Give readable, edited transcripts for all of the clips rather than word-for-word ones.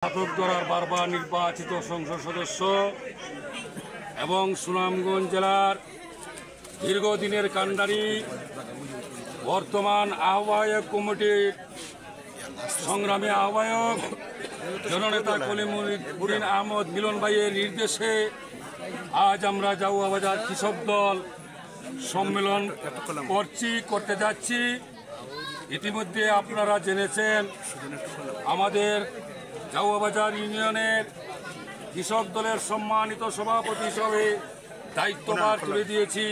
ঘাতকদরার বারবার নির্বাচিত সংসদ সদস্য এবং সুনামগঞ্জ জেলার দীর্ঘদিনের কান্ডারি বর্তমান আহ্বায়ক কমিটির সংগ্রামী আহ্বায়ক জননেতা কলিমুদ্দিন আহমদ মিলন ভাইয়ের নির্দেশে আজ আমরা জাউয়া বাজার কৃষক দল সম্মেলন করতে যাচ্ছি। ইতিমধ্যে আপনারা জেনেছেন আমাদের জাউয়া বাজার ইউনিয়নের কৃষক দলের সম্মানিত সভাপতি হিসাবে দায়িত্বভার তুলে দিয়েছি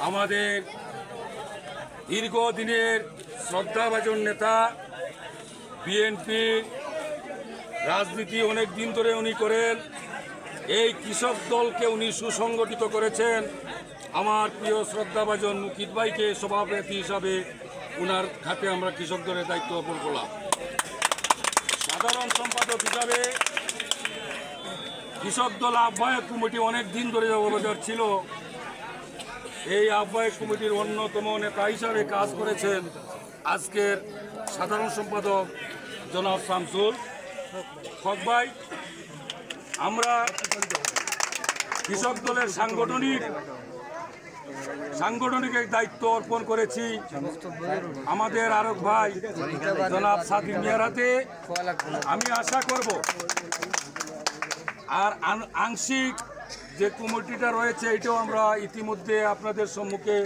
আমাদের দীর্ঘদিনের শ্রদ্ধাভাজন নেতা, বিএনপি রাজনীতি অনেক দিন ধরে উনি করেন। এই কৃষক দলকে উনি সুসংগঠিত করেছেন। আমার প্রিয় শ্রদ্ধাভাজন মুকিত ভাইকে সভাপতি হিসাবে উনার হাতে আমরা কৃষক দলের দায়িত্ব অর্পণ করলাম। সাধারণ সম্পাদক হিসাবে কৃষক দল আহ্বায়ক কমিটি অনেক দিন ধরে অবদান ছিল। এই আহ্বায়ক কমিটির অন্যতম নেতা হিসাবে কাজ করেছেন আজকের সাধারণ সম্পাদক জনাব শামসুল হক ভাই। আমরা কৃষক দলের সাংগঠনিক দায়িত্ব অর্পণ করেছি আমাদের আরক ভাই জনাব সাদিক মিয়ার হাতে। আমি আশা করব আর আংশিক যে কমিটিটা রয়েছে এটাও আমরা ইতিমধ্যে আপনাদের সম্মুখে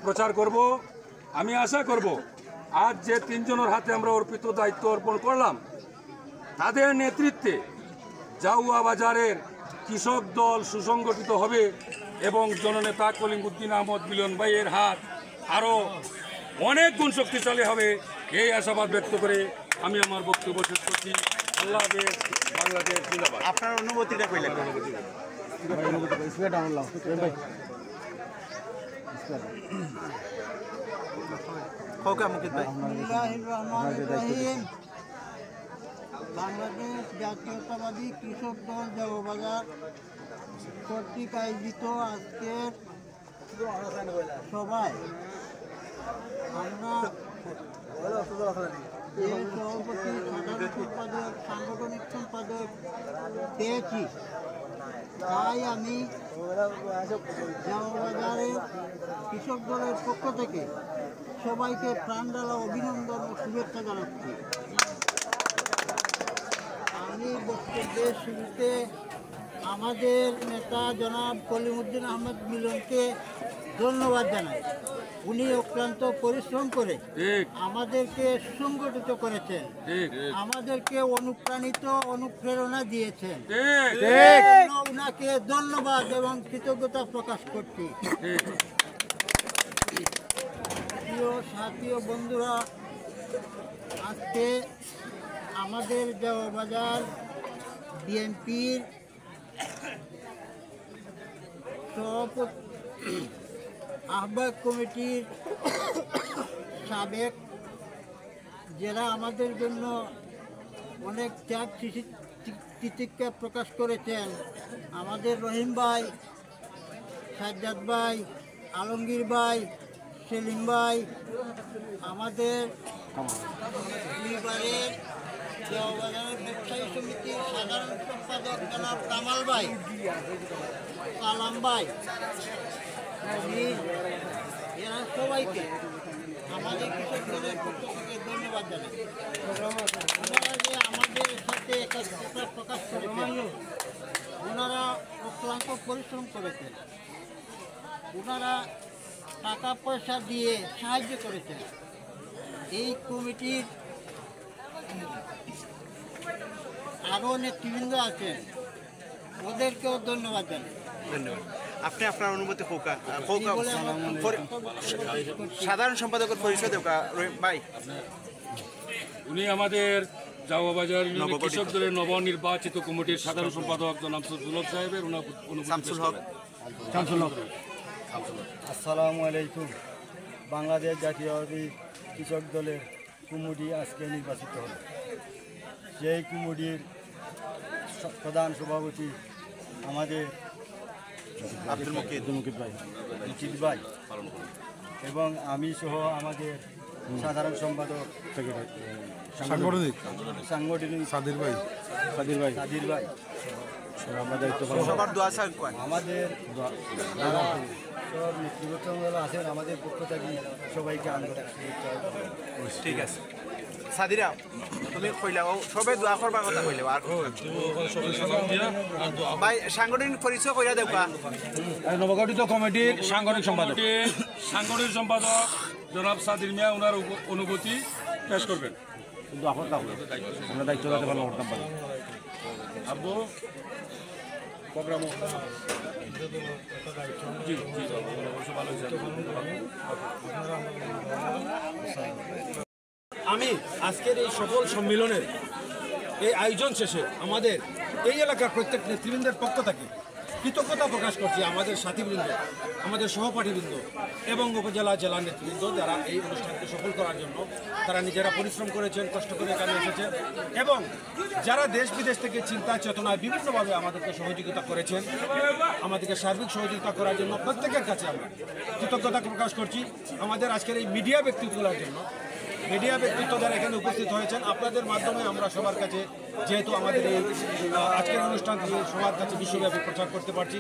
প্রচার করব। আমি আশা করব আজ যে তিনজনের হাতে আমরা অর্পিত দায়িত্ব অর্পণ করলাম তাদের নেতৃত্বে জাউয়া বাজারের কৃষক দল সুসংগঠিত হবে এবং জননেতা কলিমুদ্দিন আহমদ মিলন ভাইয়ের হাত আরও অনেক গুণ শক্তিশালী হবে, এই আশাবাদ ব্যক্ত করে আমি আমার বক্তব্য শেষ করছি। আল্লাহ হাফেজ, বাংলাদেশ জিন্দাবাদ। আপনার অনুভূতিটা কইলেন? বাংলাদেশ জাতীয়তাবাদী কৃষক দল জাউয়া বাজার কর্তৃক আয়োজিত আজকের সভায় আমরা সভাপতি, সাধারণ সম্পাদক, সাংগঠনিক সম্পাদক পেয়েছি। তাই আমি জাউয়া বাজারের কৃষক দলের পক্ষ থেকে সবাইকে প্রাণঢালা অভিনন্দন ও শুভেচ্ছা জানাচ্ছি। আমি বক্তব্যের শুরুতে আমাদের নেতা জনাব কলিমুদ্দিন আহমদ মিলনকে ধন্যবাদ জানাই। উনি অক্লান্ত পরিশ্রম করে আমাদেরকে সুসংগঠিত করেছেন, আমাদেরকে অনুপ্রেরণা দিয়েছেন। উনাকে ধন্যবাদ এবং কৃতজ্ঞতা প্রকাশ করছি। প্রিয় সাথী ও বন্ধুরা, আজকে আমাদের জাউয়া বাজার বিএনপির সভাপতি আহ্বায়ক কমিটির সাবেক, যারা আমাদের জন্য অনেক ত্যাগ তিতিক্ষা প্রকাশ করেছেন, আমাদের রহিম ভাই, সাজ্জাদ ভাই, আলমগীর ভাই, সেলিম ভাই, আমাদের পরিবারের জাউয়া বাজারের ব্যবসায়ী সমিতির সাধারণ সম্পাদক জনাব কামাল ভাই, কালাম ভাই, এরা সবাইকে আমাদের কৃষক দলের পক্ষ থেকে ধন্যবাদ জানাই। ওনারা যে আমাদের সাথে একাত্মতা প্রকাশ করেছেন, ওনারা অক্লান্ত পরিশ্রম করেছেন, ওনারা টাকা পয়সা দিয়ে সাহায্য করেছেন। এই কমিটির আরও নেতৃবৃন্দ আছেন, ওদেরকেও ধন্যবাদ জানাই। ধন্যবাদ। আপনি আপনার অনুমতি সাধারণ সম্পাদকের পরিচয় দেব ভাই। উনি আমাদের জাউয়া বাজার কৃষক দলের নবনির্বাচিত কমিটির সাধারণ সম্পাদক জনাব শামসুল হক সাহেবের আসসালামু আলাইকুম। বাংলাদেশ জাতীয়তাবাদী কৃষক দলের কমিটি আজকে নির্বাচিত হল। সেই কমিটির প্রধান সভাপতি আমাদের আব্দুল মুকিত ভাই এবং আমি সহ আমাদের সাধারণ সম্পাদক সাংগঠনিক সাদির ভাই সাদির ভাই আমরা দায়িত্ব পালন করব। সবার দোয়া চান কোন আমাদের সব নেতৃবৃন্দরা আছেন আমাদের পক্ষ থেকে সবাইকে আন্তরিক শুভেচ্ছা। ঠিক আছে সাদিরা তুমি কইলাও সবে দোয়া করবার কথা কইলে আর ভাই সাংগঠনিক পরিচয় কইরা দেওকা নবগঠিত কমিটির সাংগঠনিক সম্পাদক সাংগঠনিক সম্পাদক জনাব সাদির মিয়া ওনার অনুভূতি পেশ করবেন। কিন্তু আপনার কাউকে আমরা দায়িত্ব রাখতে পারলাম করতাম পারি আব্বু প্রোগ্রাম জি জি অবশ্য ভালো হয়েছে। আমি আজকের এই সফল সম্মেলনের এই আয়োজন শেষে আমাদের এই এলাকার প্রত্যেক নেতৃবৃন্দের পক্ষ থেকে কৃতজ্ঞতা প্রকাশ করছি আমাদের সাথীবৃন্দ, আমাদের সহপাঠীবৃন্দ এবং উপজেলা জেলা নেতৃবৃন্দ যারা এই অনুষ্ঠানকে সফল করার জন্য তারা নিজেরা পরিশ্রম করেছেন, কষ্ট করে এখানে এসেছেন এবং যারা দেশ বিদেশ থেকে চিন্তা চেতনায় বিভিন্নভাবে আমাদেরকে সহযোগিতা করেছেন, আমাদেরকে সার্বিক সহযোগিতা করার জন্য প্রত্যেকের কাছে আমরা কৃতজ্ঞতা প্রকাশ করছি। আমাদের আজকের এই মিডিয়া ব্যক্তিত্বগুলোর জন্য, মিডিয়া ব্যক্তিত্ব যারা এখানে উপস্থিত হয়েছেন, আপনাদের মাধ্যমে আমরা সবার কাছে যেহেতু আমাদের এই আজকের অনুষ্ঠানটি সবার কাছে বিশ্বব্যাপী প্রচার করতে পারছি,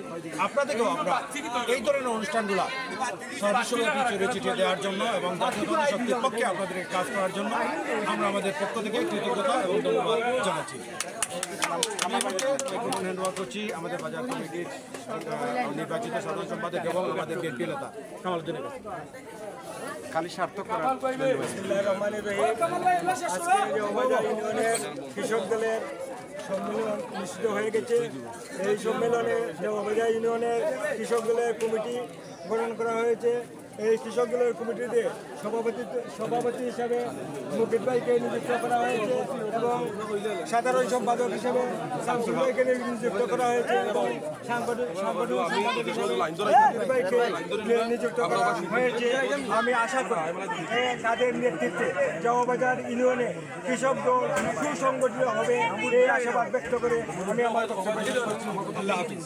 আপনাদেরকেও আমরা এই ধরনের অনুষ্ঠানগুলো সর্ববিশ্বব্যাপী ছড়িয়ে ছিটিয়ে দেওয়ার জন্য এবং জাতীয় জনশক্তির পক্ষে আপনাদের কাজ করার জন্য আমরা আমাদের পক্ষ থেকে কৃতজ্ঞতা এবং ধন্যবাদ জানাচ্ছি। আমি হ্যান্ডওভার করছি আমাদের বাজার কমিটির নির্বাচিত সাধারণ সম্পাদক এবং আমাদের বিএনপি নেতা কামালউদ্দিনের কাছে। খালি সার্থক করা কৃষক দলের সম্মেলন অনুষ্ঠিত হয়ে গেছে। এই সম্মেলনে দেওয়াবাজার ইউনিয়নের কৃষক দলের কমিটি গঠন করা হয়েছে। এই কৃষক দলের কমিটিতে সভাপতি হিসাবে মুকিত ভাইকে নিযুক্ত করা হয়েছে এবং সাধারণ সম্পাদক হিসেবে শামসুল ভাইকে নিযুক্ত করা হয়েছে এবং সাংগঠনিক সম্পাদক হিসেবে মুকিত ভাইকে নিযুক্ত করা হয়েছে। আমি আশা করি তাদের নেতৃত্বে দেওয়াবাজার ইউনিয়নে কৃষক দল সুসংগঠিত হবে এই আশাবাদ ব্যক্ত করে আমি আমার বক্তব্য শেষ করছি। আল্লাহ হাফিজ।